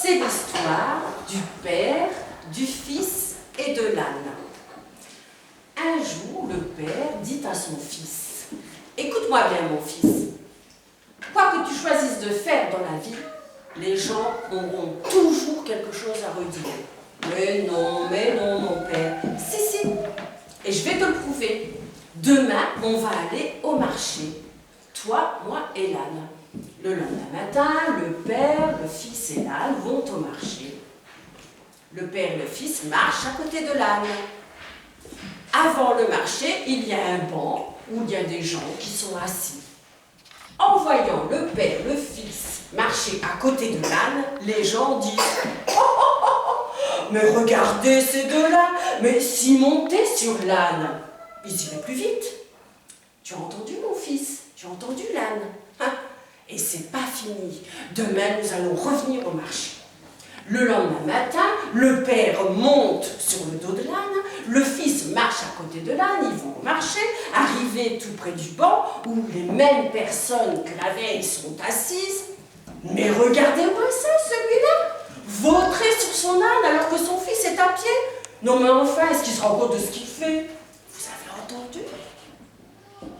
c'est l'histoire du Père, du Fils et de l'âne. Un jour, le Père dit à son fils, « Écoute-moi bien, mon fils, quoi que tu choisisses de faire dans la vie, les gens auront toujours quelque chose à redire. » Mais non, mon Père. Si, et je vais te le prouver. Demain, on va aller au marché. Toi, moi et l'âne. Le lendemain matin, le Père, le Fils et l'âne vont au marché. Le Père et le Fils marchent à côté de l'âne. Avant le marché, il y a un banc où il y a des gens qui sont assis. En voyant le Père, le Fils marcher à côté de l'âne, les gens disent « Oh, mais regardez ces deux-là, mais s'ils montaient sur l'âne, ils iraient plus vite. » Tu as entendu, mon fils? Tu as entendu l'âne? Hein? Et c'est pas fini. Demain, nous allons revenir au marché. Le lendemain matin, le Père monte sur le dos de l'âne, le Fils marche à côté de l'âne, ils vont au marché, arriver tout près du banc où les mêmes personnes que la veille sont assises. Mais regardez-moi ça, celui-là, vautrer sur son âne alors que son fils est à pied. Non mais enfin, est-ce qu'il se rend compte de ce qu'il fait? Vous avez entendu?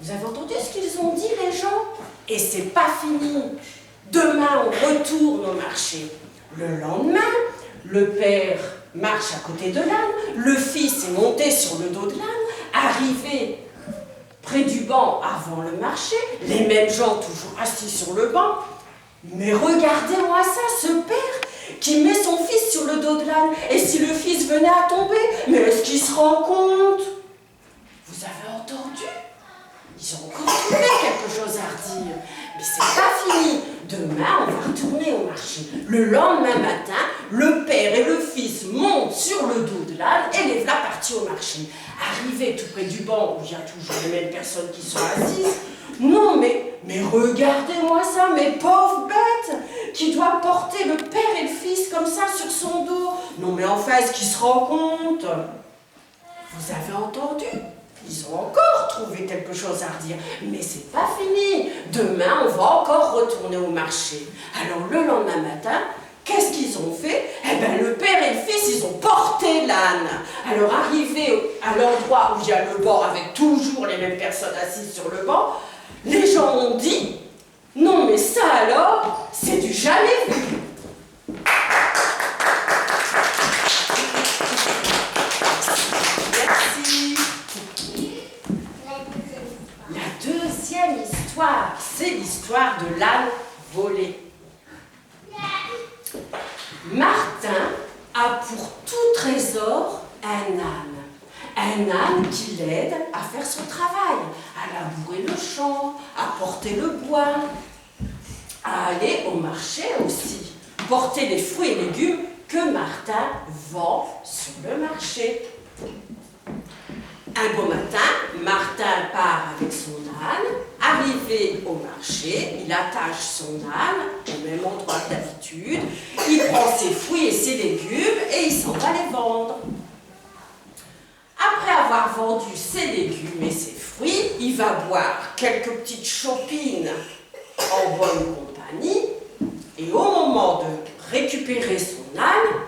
Vous avez entendu ce qu'ils ont dit, les gens? Et c'est pas fini. Demain, on retourne au marché. Le lendemain, le Père marche à côté de l'âne, le Fils est monté sur le dos de l'âne, arrivé près du banc avant le marché, les mêmes gens toujours assis sur le banc. Mais regardez-moi ça, ce Père qui met son Fils sur le dos de l'âne. Et si le Fils venait à tomber, mais est-ce qu'il se rend compte? Vous avez entendu? Ils ont encore trouvé quelque chose à redire. Mais c'est pas fini. Demain, on va retourner au marché. Le lendemain matin, le Père et le Fils montent sur le dos de l'âne et les voilà partis au marché. Arrivés tout près du banc où il y a toujours les mêmes personnes qui sont assises. Non, mais regardez-moi ça, mes pauvres bêtes, qui doivent porter le Père et le Fils comme ça sur son dos. Non, mais enfin, est-ce qu'ils se rendent compte? Vous avez entendu? Ils ont encore trouvé quelque chose à redire. Mais c'est pas fini. Demain, on va encore retourner au marché. Alors, le lendemain matin, qu'est-ce qu'ils ont fait? Eh bien, le Père et le Fils, ils ont porté l'âne. Alors, arrivés à l'endroit où il y a le banc, avec toujours les mêmes personnes assises sur le banc, les gens ont dit, non mais ça alors, c'est du jamais vu. Merci. La deuxième histoire, c'est l'histoire de l'âne volé. Martin a pour tout trésor un âne. Un âne qui l'aide à faire son travail, à labourer le champ, à porter le bois, à aller au marché aussi, porter les fruits et légumes que Martin vend sur le marché. Un beau matin, Martin part avec son âne. Arrivé au marché, il attache son âne au même endroit que d'habitude, il prend ses fruits et ses légumes et il s'en va les vendre. Après avoir vendu ses légumes et ses fruits, il va boire quelques petites chopines en bonne compagnie et au moment de récupérer son âne,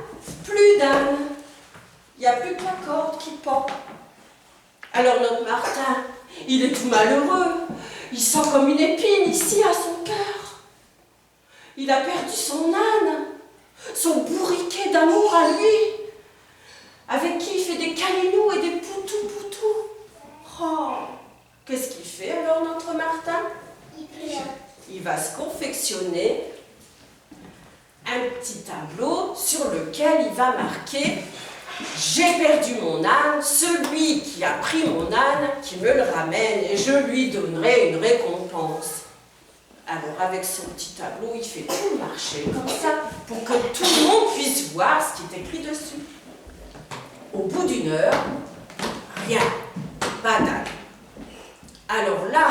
plus d'âne. Il n'y a plus que la corde qui pend. Alors notre Martin, il est tout malheureux. Il sent comme une épine ici à son cœur. Il a perdu son âne, son bourriquet d'amour à lui, avec qui il fait des câlinous et des poutous-poutous. Oh, qu'est-ce qu'il fait alors notre Martin? Il va se confectionner un petit tableau sur lequel il va marquer « J'ai perdu mon âne, celui qui a pris mon âne, qui me le ramène et je lui donnerai une récompense. » Alors avec son petit tableau, il fait tout marcher comme ça pour que tout le monde puisse voir ce qui est écrit dessus. Au bout d'une heure, rien, pas d'âne. Alors là,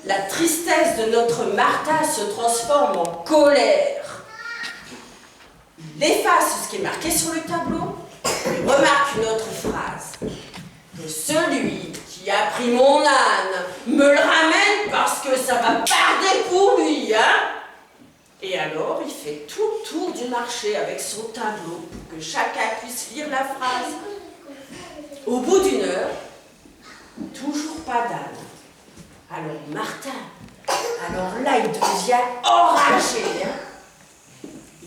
la tristesse de notre Martin se transforme en colère. Il efface ce qui est marqué sur le tableau et remarque une autre phrase. Que celui qui a pris mon âne me le ramène parce que ça va parler pour lui, hein? Et alors, alors, il fait tout le tour du marché avec son tableau pour que chacun puisse lire la phrase. Au bout d'une heure, toujours pas d'âne. Alors Martin, alors là, il devient enragé.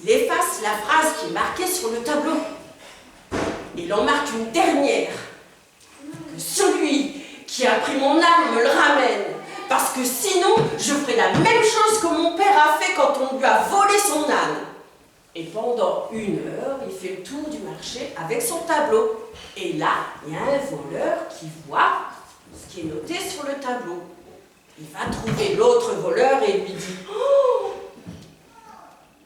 Il efface la phrase qui est marquée sur le tableau. Il en marque une dernière. Que celui qui a pris mon âne me le ramène. Parce que sinon, je ferai la même chose que mon père a fait quand on lui a volé son âne. Et pendant 1 heure, il fait le tour du marché avec son tableau. Et là, il y a un voleur qui voit ce qui est noté sur le tableau. Il va trouver l'autre voleur et lui dit « Oh,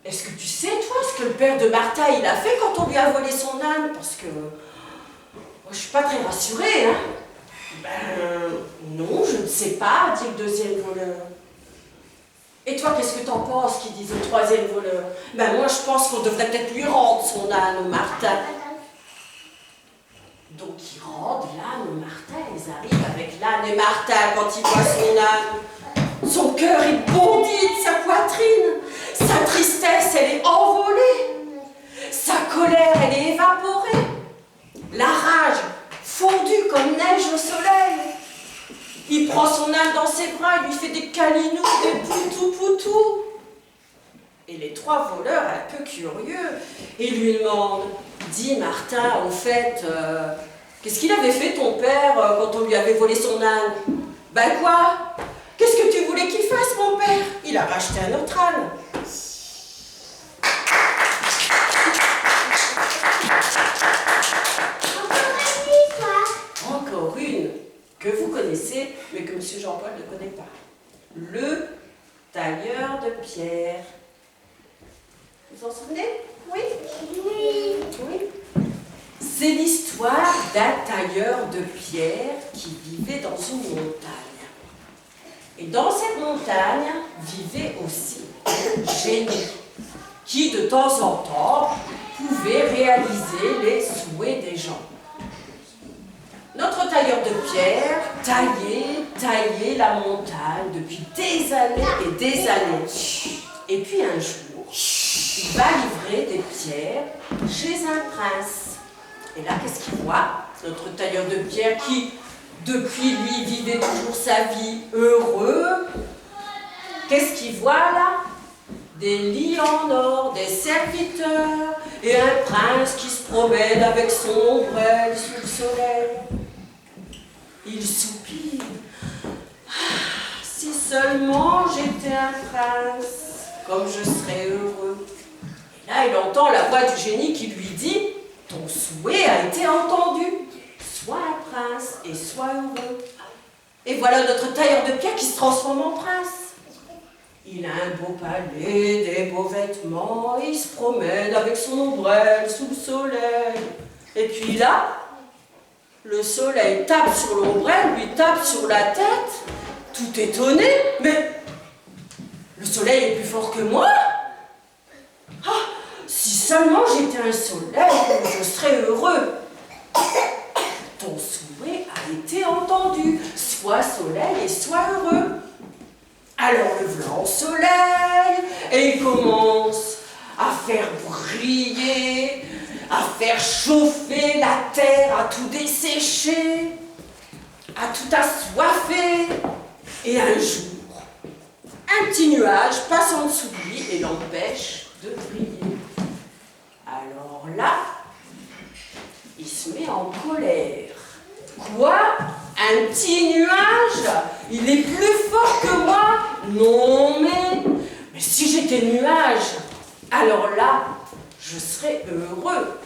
est-ce que tu sais, toi, ce que le père de Martha, il a fait quand on lui a volé son âne? Parce que moi, je suis pas très rassurée, hein. » Ben, non, je ne sais pas, dit le deuxième voleur. Et toi, qu'est-ce que t'en penses, qui dit le troisième voleur? Ben, moi, je pense qu'on devrait peut-être lui rendre son âne au Martin. Donc, ils rendent l'âne au Martin, ils arrivent avec l'âne et Martin quand il voit son âne. Son cœur, il bondit de sa poitrine. Sa tristesse, elle est envolée. Sa colère, elle est évaporée. La rage, fondue comme neige au soleil. Il prend son âne dans ses bras, il lui fait des câlinous, des poutou-poutou. Et les 3 voleurs, un peu curieux, ils lui demandent « Dis Martin, en fait, qu'est-ce qu'il avait fait ton père quand on lui avait volé son âne ?»« Ben quoi? Qu'est-ce que tu voulais qu'il fasse, mon père? Il a racheté un autre âne. » Encore une que vous connaissez, mais que M. Jean-Paul ne connaît pas. Le tailleur de pierre. Vous en souvenez? Oui? Oui. Oui. C'est l'histoire d'un tailleur de pierre qui vivait dans une montagne. Et dans cette montagne vivait aussi un génie qui, de temps en temps, pouvait réaliser les souhaits des gens. Notre tailleur de pierre taillait la montagne depuis des années et des années. Et puis un jour, il va livrer des pierres chez un prince. Et là, qu'est-ce qu'il voit? Notre tailleur de pierre qui, depuis lui, vivait toujours sa vie heureux. Qu'est-ce qu'il voit là? Des lits en or, des serviteurs et un prince qui se promène avec son ombrelle sous le soleil. Il soupire. Ah, si seulement j'étais un prince, comme je serais heureux. Et là, il entend la voix du génie qui lui dit « Ton souhait a été entendu. Sois un prince et sois heureux. » Et voilà notre tailleur de pierre qui se transforme en prince. Il a un beau palais, des beaux vêtements, et il se promène avec son ombrelle sous le soleil. Et puis là, le soleil tape sur l'ombrelle, lui tape sur la tête, tout étonné. Mais le soleil est plus fort que moi. Ah, si seulement j'étais un soleil, je serais heureux. Ton souhait a été entendu. Sois soleil et sois heureux. Alors le blanc soleil, et il commence à faire briller, à faire chauffer la terre, à tout dessécher, à tout assoiffer. Et un jour, un petit nuage passe en dessous de lui et l'empêche de briller. Alors là, il se met en colère. Quoi? Un petit nuage? Il est plus fort que moi? Non, mais si j'étais nuage, alors là, je serais heureux.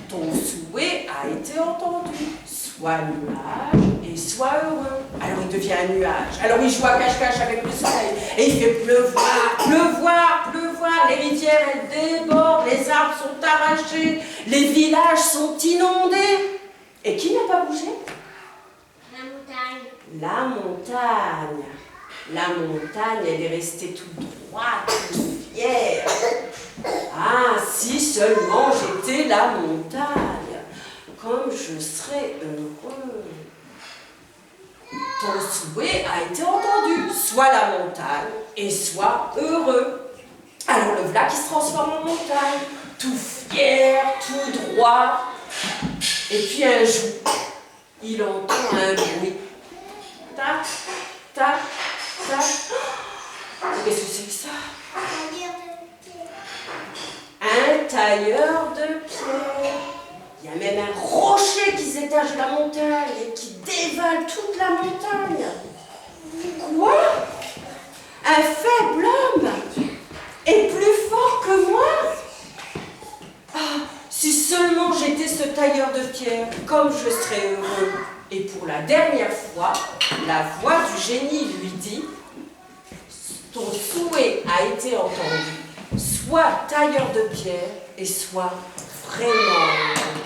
Ton souhait a été entendu. Sois nuage et sois heureux. Alors il devient un nuage. Alors il joue à cache-cache avec le soleil. Et il fait pleuvoir, pleuvoir, pleuvoir. Les rivières, elles débordent, les arbres sont arrachés, les villages sont inondés. Et qui n'a pas bougé? La montagne. La montagne. La montagne, elle est restée toute droite, toute fière. Ah, si seulement j'étais la montagne, comme je serais heureux. Ton souhait a été entendu. Sois la montagne et sois heureux. qui se transforme en montagne, tout fier, tout droit. Et puis un jour, il entend un bruit. Tac, tac, tac. Qu'est-ce que c'est que ça? Un tailleur de pierre. Il y a même un rocher qui s'étage de la montagne et qui dévale toute la montagne. Quoi? Un faible homme est plus fort que moi? Ah, si seulement j'étais ce tailleur de pierre, comme je serais heureux. Et pour la dernière fois, la voix du génie lui dit: ton souhait a été entendu. Sois tailleur de pierre et sois vraiment heureux.